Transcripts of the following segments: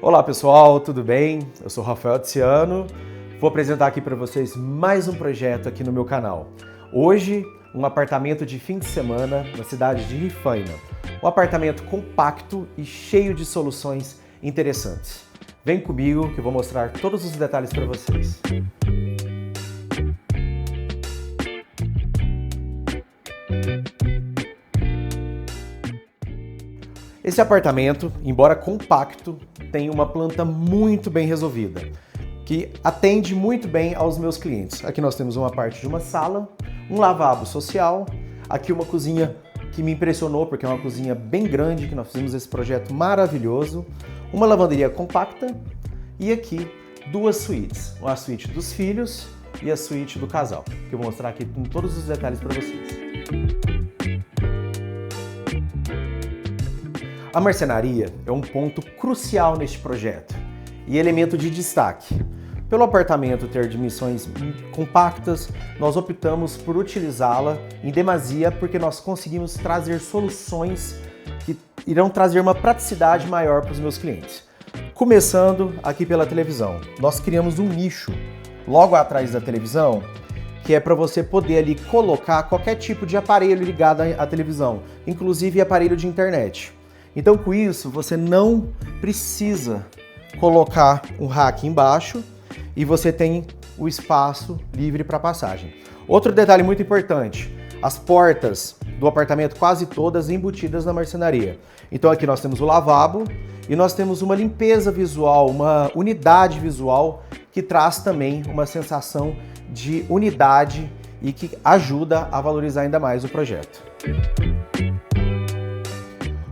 Olá pessoal, tudo bem? Eu sou Rafael Tiziano, vou apresentar aqui para vocês mais um projeto aqui no meu canal. Hoje, um apartamento de fim de semana na cidade de Rifaina. Um apartamento compacto e cheio de soluções interessantes. Vem comigo que eu vou mostrar todos os detalhes para vocês. Esse apartamento, embora compacto, tem uma planta muito bem resolvida, que atende muito bem aos meus clientes. Aqui nós temos uma parte de uma sala, um lavabo social, aqui uma cozinha que me impressionou porque é uma cozinha bem grande, que nós fizemos esse projeto maravilhoso, uma lavanderia compacta e aqui duas suítes, a suíte dos filhos e a suíte do casal, que eu vou mostrar aqui com todos os detalhes para vocês. A marcenaria é um ponto crucial neste projeto e elemento de destaque. Pelo apartamento ter dimensões compactas, nós optamos por utilizá-la em demasia porque nós conseguimos trazer soluções que irão trazer uma praticidade maior para os meus clientes. Começando aqui pela televisão, nós criamos um nicho logo atrás da televisão que é para você poder ali colocar qualquer tipo de aparelho ligado à televisão, inclusive aparelho de internet. Então, com isso, você não precisa colocar um rack embaixo e você tem o espaço livre para passagem. Outro detalhe muito importante, as portas do apartamento quase todas embutidas na marcenaria. Então aqui nós temos o lavabo e nós temos uma limpeza visual, uma unidade visual que traz também uma sensação de unidade e que ajuda a valorizar ainda mais o projeto.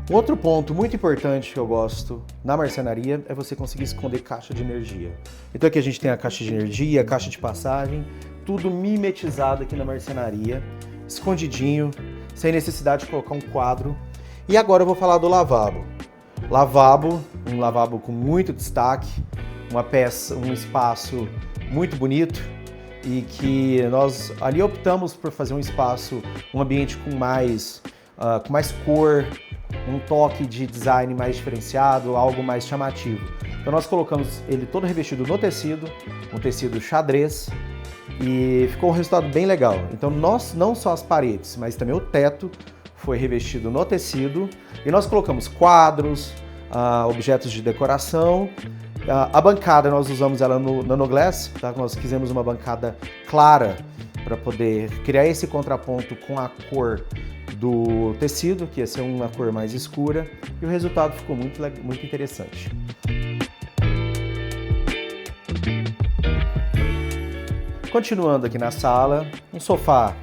Outro ponto muito importante que eu gosto na marcenaria é você conseguir esconder caixa de energia. Então aqui a gente tem a caixa de energia, a caixa de passagem, tudo mimetizado aqui na marcenaria, escondidinho, sem necessidade de colocar um quadro. E agora eu vou falar do lavabo. Um lavabo com muito destaque, uma peça, um espaço muito bonito e que nós ali optamos por fazer um espaço, um ambiente com mais cor, um toque de design mais diferenciado, algo mais chamativo. Então nós colocamos ele todo revestido no tecido, um tecido xadrez, e ficou um resultado bem legal. Então nós, não só as paredes, mas também o teto foi revestido no tecido, e nós colocamos quadros, objetos de decoração. A bancada nós usamos ela no nanoglass, tá? Nós quisemos uma bancada clara para poder criar esse contraponto com a cor do tecido, que ia ser uma cor mais escura, e o resultado ficou muito interessante. Continuando aqui na sala, um sofá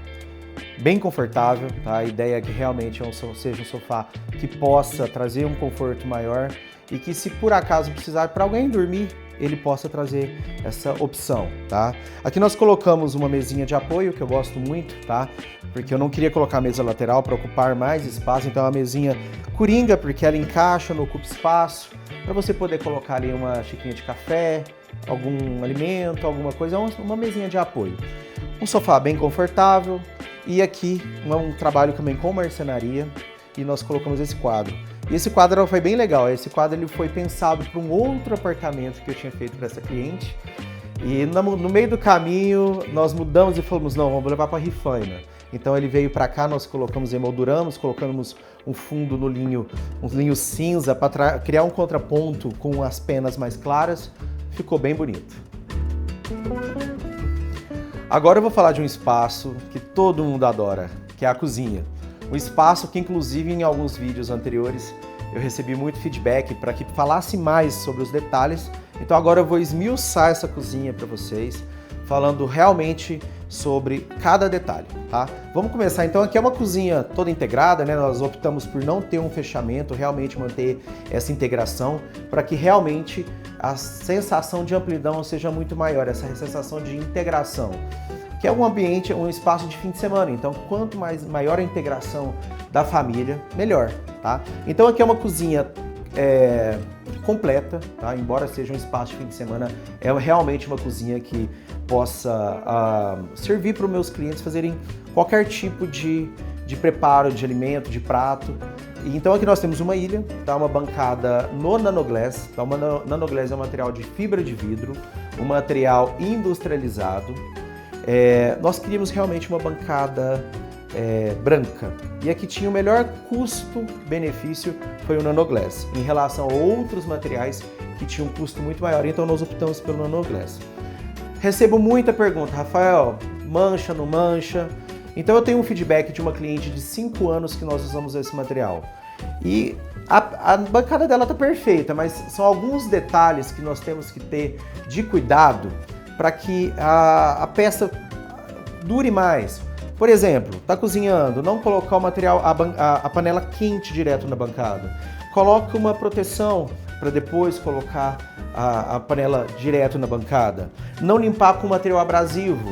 bem confortável, tá? A ideia é que realmente seja um sofá que possa trazer um conforto maior e que, se por acaso precisar para alguém dormir, ele possa trazer essa opção, tá? Aqui nós colocamos uma mesinha de apoio, que eu gosto muito, tá? Porque eu não queria colocar a mesa lateral para ocupar mais espaço, então é uma mesinha coringa, porque ela encaixa, não ocupa espaço, para você poder colocar ali uma xicrinha de café, algum alimento, alguma coisa, uma mesinha de apoio. Um sofá bem confortável, e aqui um trabalho também com marcenaria, e nós colocamos esse quadro. E esse quadro foi bem legal, esse quadro ele foi pensado para um outro apartamento que eu tinha feito para essa cliente, e no meio do caminho nós mudamos e falamos, não, vamos levar para Rifaina. Então ele veio para cá, nós emolduramos, colocamos um fundo no linho, um linho cinza para criar um contraponto com as penas mais claras, ficou bem bonito. Agora eu vou falar de um espaço que todo mundo adora, que é a cozinha. Um espaço que, inclusive, em alguns vídeos anteriores eu recebi muito feedback para que falasse mais sobre os detalhes. Então agora eu vou esmiuçar essa cozinha para vocês, falando realmente sobre cada detalhe, tá? Vamos começar então. Aqui é uma cozinha toda integrada, né? Nós optamos por não ter um fechamento, realmente manter essa integração para que realmente a sensação de amplidão seja muito maior, essa sensação de integração, que é um ambiente, um espaço de fim de semana. Então, quanto maior a integração da família, melhor, tá? Então aqui é uma cozinha completa, tá? Embora seja um espaço de fim de semana, é realmente uma cozinha que possa servir para os meus clientes fazerem qualquer tipo de preparo de alimento, de prato. Então aqui nós temos uma ilha, tá? Uma bancada no nanoglass. Tá? Uma nanoglass é um material de fibra de vidro, um material industrializado. Nós queríamos realmente uma bancada branca. E aqui tinha o melhor custo-benefício, foi o nanoglass, em relação a outros materiais que tinham um custo muito maior. Então nós optamos pelo nanoglass. Recebo muita pergunta, Rafael, mancha, não mancha? Então eu tenho um feedback de uma cliente de 5 anos que nós usamos esse material. E a bancada dela está perfeita, mas são alguns detalhes que nós temos que ter de cuidado para que a peça dure mais. Por exemplo, está cozinhando, não colocar o material, a panela quente direto na bancada. Coloque uma proteção para depois colocar a panela direto na bancada. Não limpar com material abrasivo.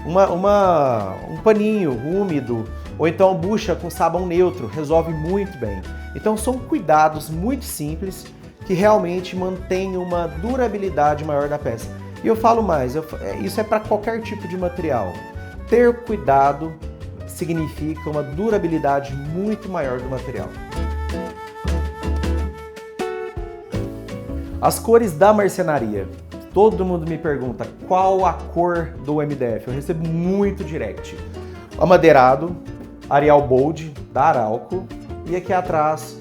Um paninho úmido ou então bucha com sabão neutro, resolve muito bem. Então são cuidados muito simples que realmente mantêm uma durabilidade maior da peça. E eu falo mais, isso é para qualquer tipo de material. Ter cuidado significa uma durabilidade muito maior do material. As cores da marcenaria. Todo mundo me pergunta qual a cor do MDF. Eu recebo muito direct. Amadeirado, Arial Bold, da Arauco. E aqui atrás,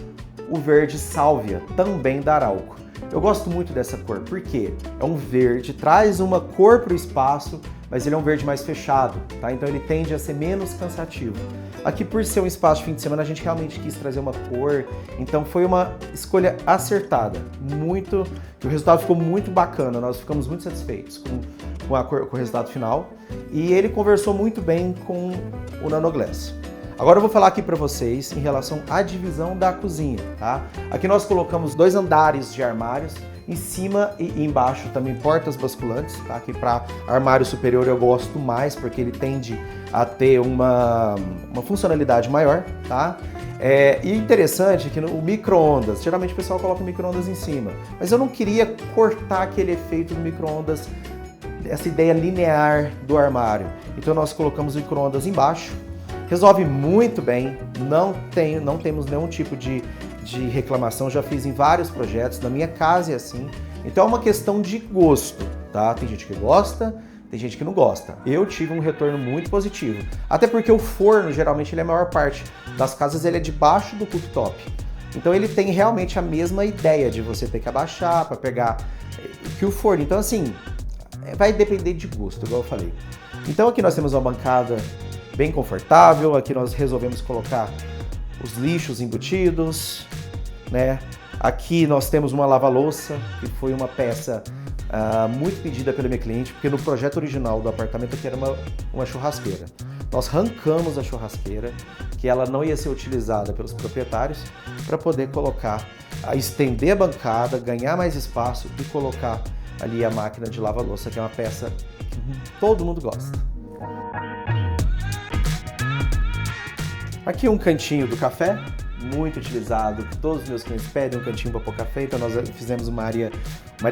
o verde Sálvia, também da Arauco. Eu gosto muito dessa cor, porque é um verde, traz uma cor para o espaço, mas ele é um verde mais fechado, tá? Então ele tende a ser menos cansativo. Aqui, por ser um espaço de fim de semana, a gente realmente quis trazer uma cor, então foi uma escolha acertada. O resultado ficou muito bacana, nós ficamos muito satisfeitos com o resultado final. E ele conversou muito bem com o nanoglass. Agora eu vou falar aqui para vocês em relação à divisão da cozinha, tá? Aqui nós colocamos 2 andares de armários, em cima e embaixo também portas basculantes, tá? Aqui para armário superior eu gosto mais porque ele tende a ter uma funcionalidade maior, tá? E interessante que o micro-ondas, geralmente o pessoal coloca o micro-ondas em cima, mas eu não queria cortar aquele efeito do micro-ondas, essa ideia linear do armário. Então nós colocamos o micro-ondas embaixo. Resolve muito bem, não temos nenhum tipo de reclamação, já fiz em vários projetos, na minha casa é assim. Então é uma questão de gosto, tá? Tem gente que gosta, tem gente que não gosta. Eu tive um retorno muito positivo, até porque o forno, geralmente, ele é a maior parte das casas, ele é debaixo do cooktop. Então ele tem realmente a mesma ideia de você ter que abaixar para pegar que o forno. Então assim, vai depender de gosto, igual eu falei. Então aqui nós temos uma bancada bem confortável, aqui nós resolvemos colocar os lixos embutidos, né? Aqui nós temos uma lava-louça, que foi uma peça muito pedida pelo meu cliente, porque no projeto original do apartamento aqui era uma churrasqueira. Nós arrancamos a churrasqueira, que ela não ia ser utilizada pelos proprietários, para poder estender a bancada, ganhar mais espaço e colocar ali a máquina de lava-louça, que é uma peça que todo mundo gosta. Aqui um cantinho do café, muito utilizado, que todos os meus clientes pedem um cantinho para pôr café, então nós fizemos uma área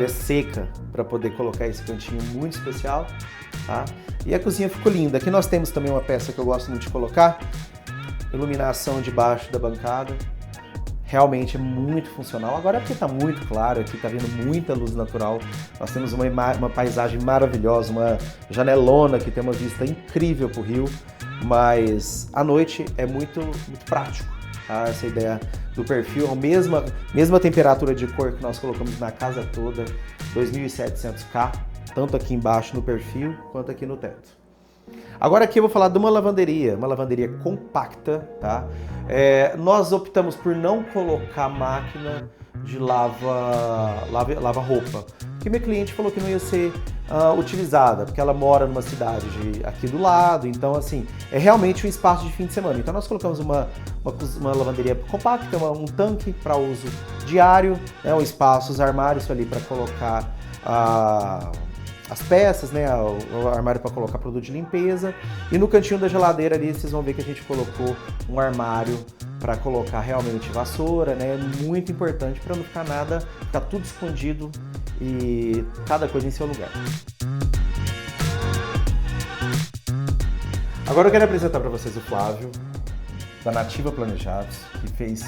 seca para poder colocar esse cantinho muito especial, tá? E a cozinha ficou linda. Aqui nós temos também uma peça que eu gosto muito de colocar, iluminação debaixo da bancada, realmente é muito funcional. Agora é porque está muito claro, aqui está vindo muita luz natural, nós temos uma paisagem maravilhosa, uma janelona que tem uma vista incrível para o rio, mas à noite é muito prático, tá? Essa ideia do perfil, a mesma temperatura de cor que nós colocamos na casa toda, 2700K, tanto aqui embaixo no perfil quanto aqui no teto. Agora aqui eu vou falar de uma lavanderia compacta, tá? Nós optamos por não colocar máquina de lava-roupa, porque meu cliente falou que não ia ser utilizada, porque ela mora numa cidade aqui do lado, então assim, é realmente um espaço de fim de semana. Então nós colocamos uma lavanderia compacta, um tanque para uso diário, né, um espaço, os armários ali para colocar as peças, né, o armário para colocar produto de limpeza, e no cantinho da geladeira ali vocês vão ver que a gente colocou um armário para colocar realmente vassoura, né? É muito importante para não ficar nada, ficar tudo escondido e cada coisa em seu lugar. Agora eu quero apresentar para vocês o Flávio, da Nativa Planejados, que fez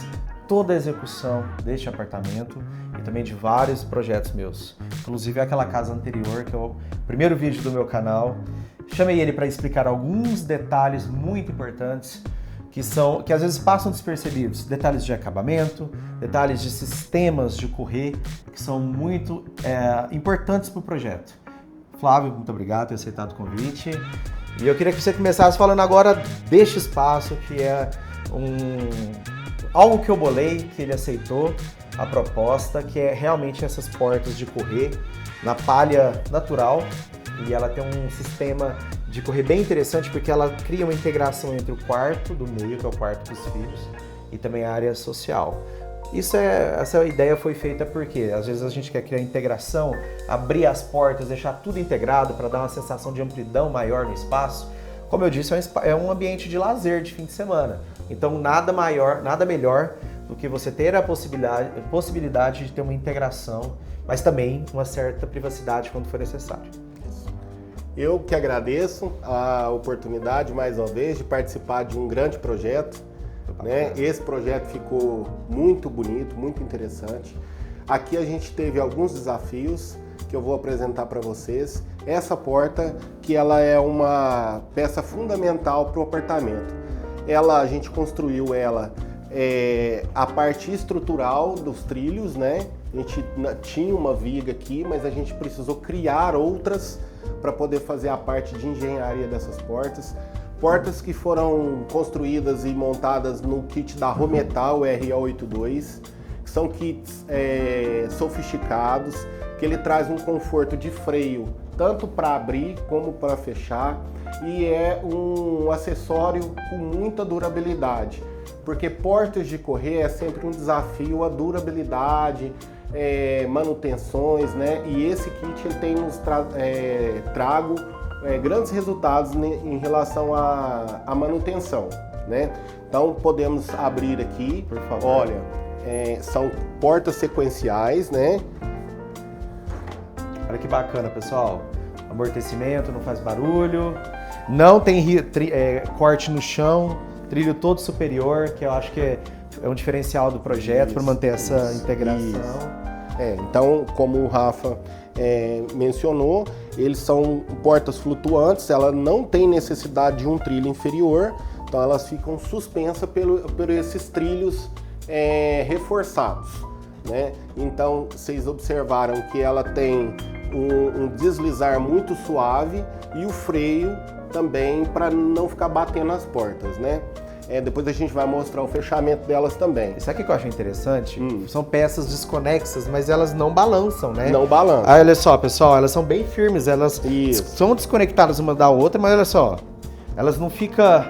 toda a execução deste apartamento e também de vários projetos meus. Inclusive aquela casa anterior, que é o primeiro vídeo do meu canal. Chamei ele para explicar alguns detalhes muito importantes que às vezes passam despercebidos. Detalhes de acabamento, detalhes de sistemas de correr, que são muito importantes para o projeto. Flávio, muito obrigado por ter aceitado o convite. E eu queria que você começasse falando agora deste espaço, que é algo que eu bolei, que ele aceitou a proposta, que é realmente essas portas de correr na palha natural. E ela tem um sistema de correr bem interessante, porque ela cria uma integração entre o quarto do meio, que é o quarto dos filhos, e também a área social. Essa ideia foi feita porque às vezes a gente quer criar integração, abrir as portas, deixar tudo integrado para dar uma sensação de amplidão maior no espaço. Como eu disse, é um ambiente de lazer de fim de semana. Então nada melhor do que você ter a possibilidade de ter uma integração, mas também uma certa privacidade quando for necessário. Eu que agradeço a oportunidade, mais uma vez, de participar de um grande projeto. Né? Esse projeto ficou muito bonito, muito interessante. Aqui a gente teve alguns desafios que eu vou apresentar para vocês. Essa porta, que ela é uma peça fundamental para o apartamento. A gente construiu ela, a parte estrutural dos trilhos, né? A gente tinha uma viga aqui, mas a gente precisou criar outras para poder fazer a parte de engenharia dessas portas. Portas que foram construídas e montadas no kit da Rometal RO82, que são kits sofisticados, que ele traz um conforto de freio, tanto para abrir como para fechar, e é um acessório com muita durabilidade, porque portas de correr é sempre um desafio, a durabilidade, manutenções, né? E esse kit ele tem nos trago grandes resultados em relação à manutenção, né? Então podemos abrir aqui, por favor. Olha, são portas sequenciais, né? Olha que bacana, pessoal. Amortecimento, não faz barulho, não tem corte no chão, trilho todo superior, que eu acho que é um diferencial do projeto para manter essa integração. Então, como o Rafa mencionou, eles são portas flutuantes, ela não tem necessidade de um trilho inferior, então elas ficam suspensas por esses trilhos reforçados, né? Então, vocês observaram que ela tem um deslizar muito suave e o freio também para não ficar batendo nas portas, né? Depois a gente vai mostrar o fechamento delas também. Isso aqui que eu acho interessante, são peças desconexas, mas elas não balançam, né? Não balançam. Aí, olha só, pessoal, elas são bem firmes, elas são desconectadas uma da outra, mas olha só, elas não ficam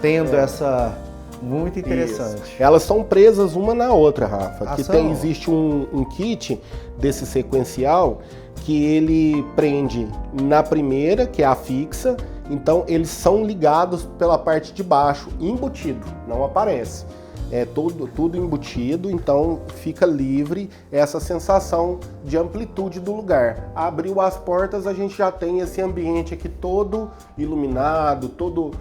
tendo essa... Muito interessante. Isso. Elas são presas uma na outra, Rafa. Existe um kit desse sequencial que ele prende na primeira, que é a fixa, então eles são ligados pela parte de baixo, embutido, não aparece. É tudo embutido, então fica livre essa sensação de amplitude do lugar. Abriu as portas, a gente já tem esse ambiente aqui todo iluminado, todo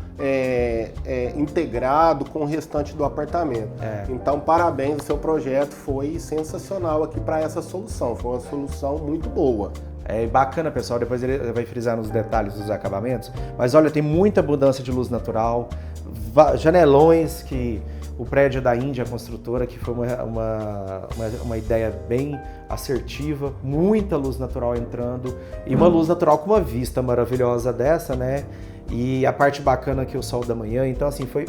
integrado com o restante do apartamento. Então, parabéns, o seu projeto foi sensacional aqui para essa solução, foi uma solução muito boa. É bacana, pessoal, depois ele vai frisar nos detalhes dos acabamentos, mas olha, tem muita abundância de luz natural, janelões que... O prédio da Índia, a construtora, que foi uma ideia bem assertiva, muita luz natural entrando e uma luz natural com uma vista maravilhosa dessa, né? E a parte bacana que é o sol da manhã, então assim, foi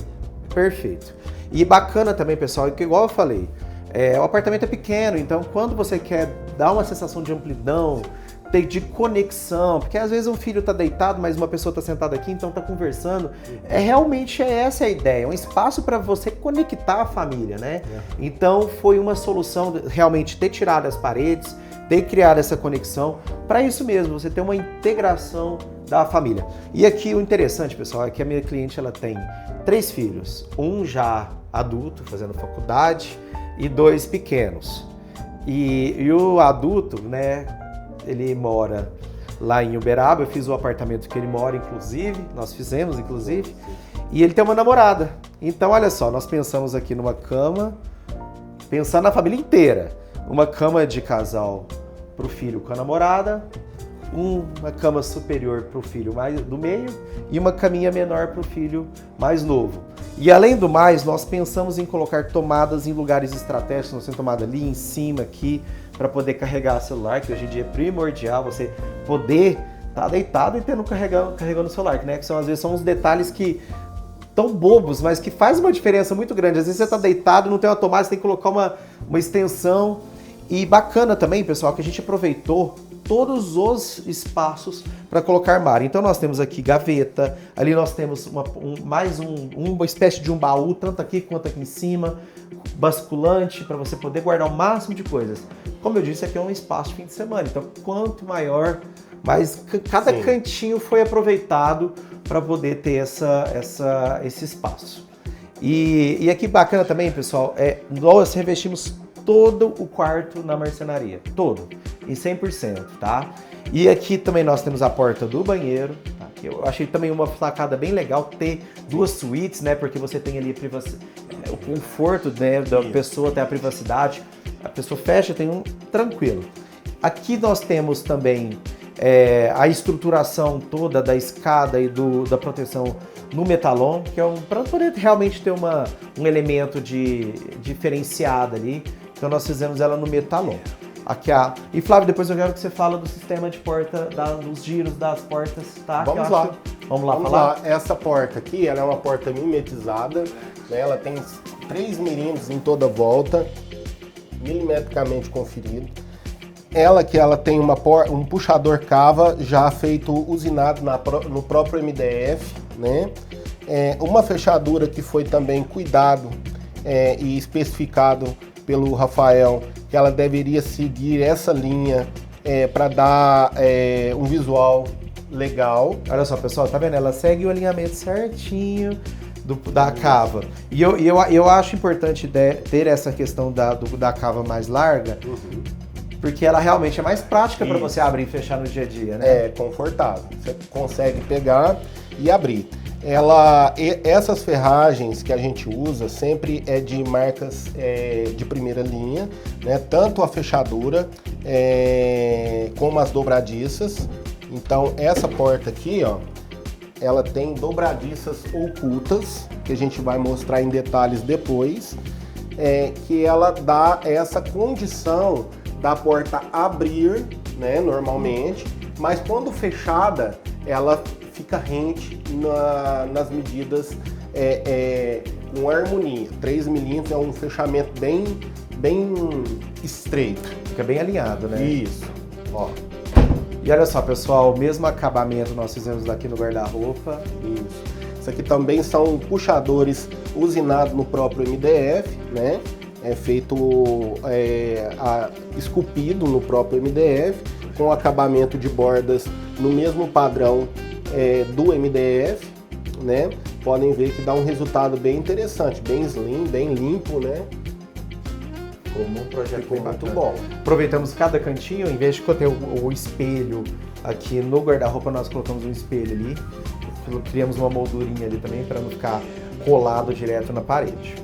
perfeito. E bacana também, pessoal, que igual eu falei, o apartamento é pequeno, então quando você quer dar uma sensação de amplidão, de conexão, porque às vezes um filho está deitado, mas uma pessoa está sentada aqui, então está conversando. Realmente essa a ideia, um espaço para você conectar a família, né? Então foi uma solução realmente ter tirado as paredes, ter criado essa conexão, para isso mesmo, você ter uma integração da família. E aqui o interessante, pessoal, é que a minha cliente ela tem 3 filhos, um já adulto, fazendo faculdade, e 2 pequenos. E o adulto, né, ele mora lá em Uberaba, eu fiz o apartamento que ele mora, inclusive, nós fizemos, inclusive, e ele tem uma namorada. Então, olha só, nós pensamos aqui numa cama, pensando na família inteira, uma cama de casal para o filho com a namorada, uma cama superior para o filho mais do meio e uma caminha menor para o filho mais novo. E além do mais, nós pensamos em colocar tomadas em lugares estratégicos, nós temos tomada ali em cima, aqui, para poder carregar o celular, que hoje em dia é primordial você poder estar deitado e tendo carregando o celular, né? Que são, às vezes são uns detalhes que tão bobos, mas que faz uma diferença muito grande. Às vezes você está deitado, não tem uma tomada, você tem que colocar uma extensão. E bacana também, pessoal, que a gente aproveitou todos os espaços para colocar armário. Então nós temos aqui gaveta, ali nós temos uma espécie de um baú, tanto aqui quanto aqui em cima, basculante, para você poder guardar o máximo de coisas. Como eu disse, aqui é um espaço de fim de semana, então quanto maior, mais cada cantinho foi aproveitado para poder ter esse espaço. E aqui bacana também, pessoal, nós revestimos todo o quarto na marcenaria, todo, em 100%, tá? E aqui também nós temos a porta do banheiro, tá? Eu achei também uma sacada bem legal ter 2 suítes, né? Porque você tem ali o conforto, né, da pessoa, tem a privacidade, a pessoa fecha, tem tranquilo. Aqui nós temos também a estruturação toda da escada e da proteção no metalon, que é para poder realmente ter um elemento diferenciado ali. Então nós fizemos ela no metalon. Aqui E Flávio, depois eu quero que você fale do sistema de porta, dos giros das portas, tá? Vamos lá. Vamos lá. Essa porta aqui, ela é uma porta mimetizada, né? Ela tem 3 milímetros em toda a volta, milimetricamente conferido. Ela tem um puxador cava já feito usinado no próprio MDF, né? Uma fechadura que foi também cuidado e especificado pelo Rafael, que ela deveria seguir essa linha para dar um visual legal. Olha só, pessoal, tá vendo? Ela segue o alinhamento certinho da cava. E eu acho importante ter essa questão da cava mais larga, porque ela realmente é mais prática para você abrir e fechar no dia a dia, né? É confortável. Você consegue pegar e abrir. Essas ferragens que a gente usa sempre é de marcas de primeira linha, né? Tanto a fechadura como as dobradiças. Então essa porta aqui, ó, ela tem dobradiças ocultas, que a gente vai mostrar em detalhes depois, que ela dá essa condição da porta abrir, né, normalmente, mas quando fechada, ela fica rente nas medidas com harmonia. 3 milímetros é um fechamento bem estreito. Fica bem alinhado, né? Isso. Ó. E olha só, pessoal, o mesmo acabamento nós fizemos aqui no guarda-roupa. Isso aqui também são puxadores usinados no próprio MDF, né? Feito esculpido no próprio MDF, com acabamento de bordas no mesmo padrão do MDF, né? Podem ver que dá um resultado bem interessante, bem slim, bem limpo, né? Ficou um projeto Ficou bem muito bacana. bom. Aproveitamos cada cantinho, em vez de ter o espelho aqui no guarda-roupa, nós colocamos um espelho ali. Criamos uma moldurinha ali também para não ficar colado direto na parede.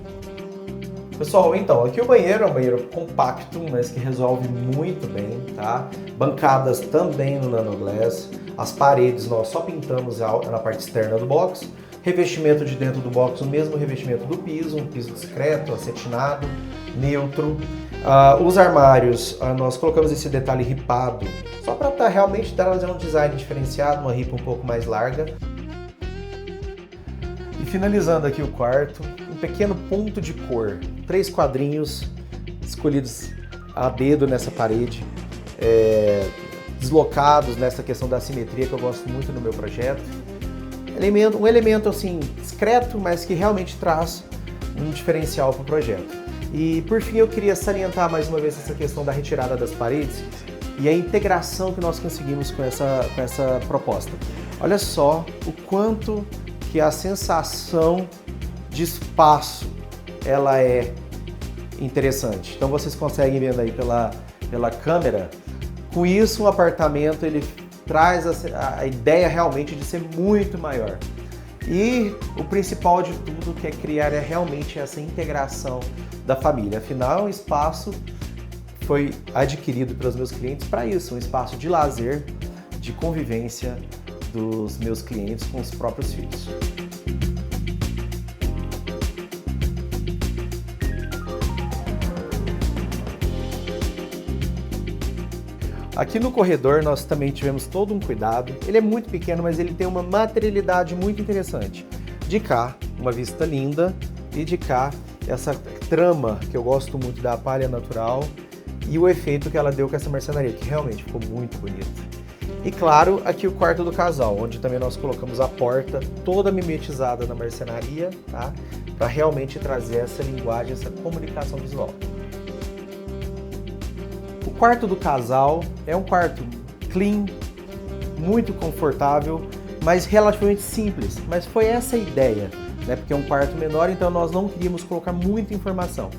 Pessoal, então, aqui o banheiro é um banheiro compacto, mas que resolve muito bem, tá? Bancadas também no Nanoglass. As paredes nós só pintamos na parte externa do box. Revestimento de dentro do box, o mesmo revestimento do piso, um piso discreto, acetinado, neutro. Os armários, nós colocamos esse detalhe ripado, só para realmente dar um design diferenciado, uma ripa um pouco mais larga. E finalizando aqui o quarto, um pequeno ponto de cor, 3 quadrinhos escolhidos a dedo nessa parede, deslocados nessa questão da simetria que eu gosto muito no meu projeto. Um elemento assim discreto, mas que realmente traz um diferencial para o projeto. E por fim eu queria salientar mais uma vez essa questão da retirada das paredes e a integração que nós conseguimos com essa proposta. Olha só o quanto que a sensação de espaço ela é interessante. Então vocês conseguem ver aí pela câmera. Com isso, o apartamento ele traz a ideia realmente de ser muito maior. E o principal de tudo que é criar é realmente essa integração da família. Afinal, o espaço foi adquirido pelos meus clientes para isso, um espaço de lazer, de convivência dos meus clientes com os próprios filhos. Aqui no corredor nós também tivemos todo um cuidado. Ele é muito pequeno, mas ele tem uma materialidade muito interessante. De cá, uma vista linda, e de cá, essa trama que eu gosto muito da palha natural e o efeito que ela deu com essa marcenaria, que realmente ficou muito bonito. E claro, aqui o quarto do casal, onde também nós colocamos a porta toda mimetizada na marcenaria, tá? Para realmente trazer essa linguagem, essa comunicação visual. O quarto do casal é um quarto clean, muito confortável, mas relativamente simples. Mas foi essa a ideia, né? Porque é um quarto menor, então nós não queríamos colocar muita informação.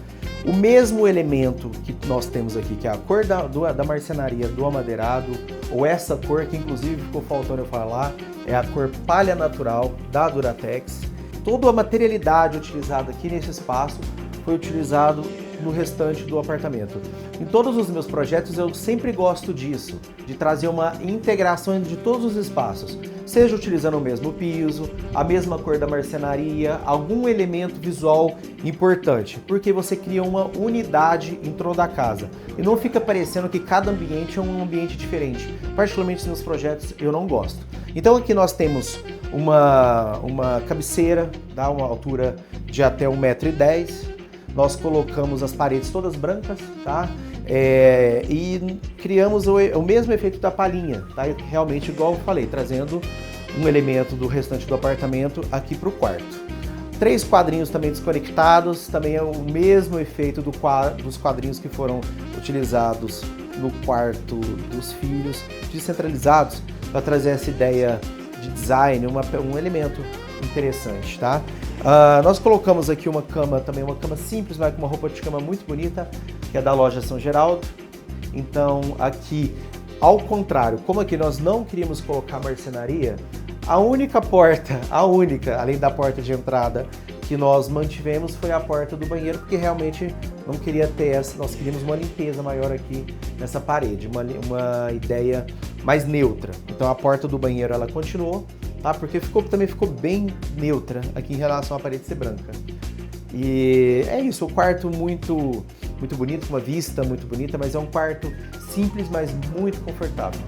O mesmo elemento que nós temos aqui, que é a cor da marcenaria do amadeirado, ou essa cor que inclusive ficou faltando eu falar, é a cor palha natural da Duratex. Toda a materialidade utilizada aqui nesse espaço foi utilizado no restante do apartamento. Em todos os meus projetos eu sempre gosto disso, de trazer uma integração de todos os espaços, seja utilizando o mesmo piso, a mesma cor da marcenaria, algum elemento visual importante, porque você cria uma unidade em torno da casa e não fica parecendo que cada ambiente é um ambiente diferente. Particularmente nos projetos eu não gosto. Então aqui nós temos uma cabeceira, dá uma altura de até 1,10 m. Nós colocamos as paredes todas brancas, tá? E criamos o mesmo efeito da palhinha, tá? Realmente igual eu falei, trazendo um elemento do restante do apartamento aqui para o quarto. 3 quadrinhos também desconectados, também é o mesmo efeito dos quadrinhos que foram utilizados no quarto dos filhos, descentralizados, para trazer essa ideia de design, um elemento interessante, tá? Nós colocamos aqui uma cama, também uma cama simples, mas com uma roupa de cama muito bonita, que é da loja São Geraldo. Então aqui, ao contrário, como aqui nós não queríamos colocar marcenaria, a única, além da porta de entrada que nós mantivemos foi a porta do banheiro, porque realmente não queria ter essa, nós queríamos uma limpeza maior aqui nessa parede, uma ideia mais neutra. Então a porta do banheiro ela continuou, tá? Porque também ficou bem neutra aqui em relação à parede ser branca. E é isso, o quarto muito bonito, com uma vista muito bonita, mas é um quarto simples, mas muito confortável.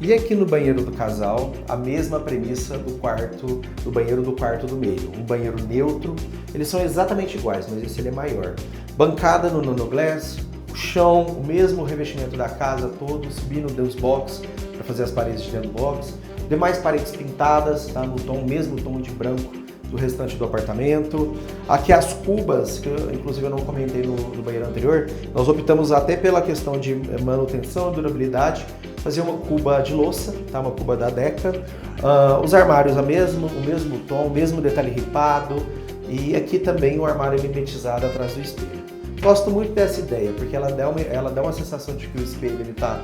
E aqui no banheiro do casal, a mesma premissa do banheiro do quarto do meio. Um banheiro neutro, eles são exatamente iguais, mas esse ele é maior. Bancada no Nanoglass, o chão, o mesmo revestimento da casa todo, subindo dos box para fazer as paredes de dentro do box. Demais paredes pintadas, tá? No mesmo tom de branco do restante do apartamento. Aqui as cubas, que inclusive eu não comentei no banheiro anterior, nós optamos até pela questão de manutenção e durabilidade, fazer uma cuba de louça, tá? Uma cuba da Deca. Os armários o mesmo tom, o mesmo detalhe ripado, e aqui também o armário mimetizado atrás do espelho. Gosto muito dessa ideia, porque ela dá uma sensação de que o espelho está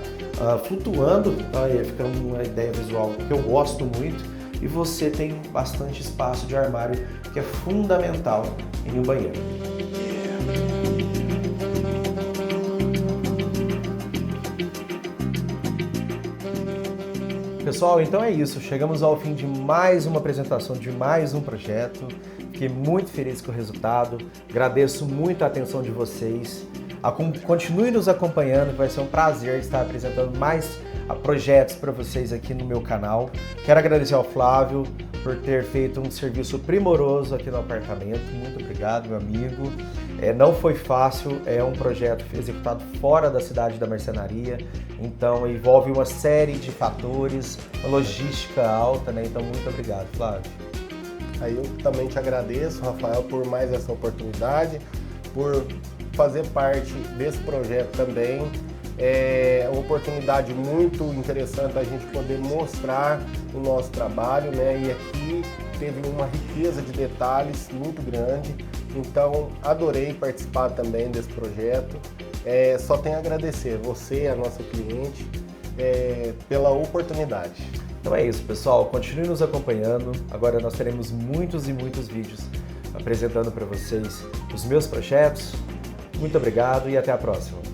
flutuando, tá? E fica uma ideia visual que eu gosto muito, e você tem bastante espaço de armário, que é fundamental em um banheiro. Pessoal, então é isso. Chegamos ao fim de mais uma apresentação, de mais um projeto. Fiquei muito feliz com o resultado. Agradeço muito a atenção de vocês. Continue nos acompanhando, vai ser um prazer estar apresentando mais projetos para vocês aqui no meu canal. Quero agradecer ao Flávio por ter feito um serviço primoroso aqui no apartamento. Muito obrigado, meu amigo. Não foi fácil, é um projeto executado fora da cidade da marcenaria, então envolve uma série de fatores, uma logística alta, né? Então muito obrigado, Flávio. Aí eu também te agradeço, Rafael, por mais essa oportunidade, por fazer parte desse projeto também. É uma oportunidade muito interessante a gente poder mostrar o nosso trabalho, né? E aqui teve uma riqueza de detalhes muito grande, então adorei participar também desse projeto. Só tenho a agradecer você, a nossa cliente, pela oportunidade. Então é isso, pessoal. Continue nos acompanhando. Agora nós teremos muitos e muitos vídeos apresentando para vocês os meus projetos. Muito obrigado e até a próxima.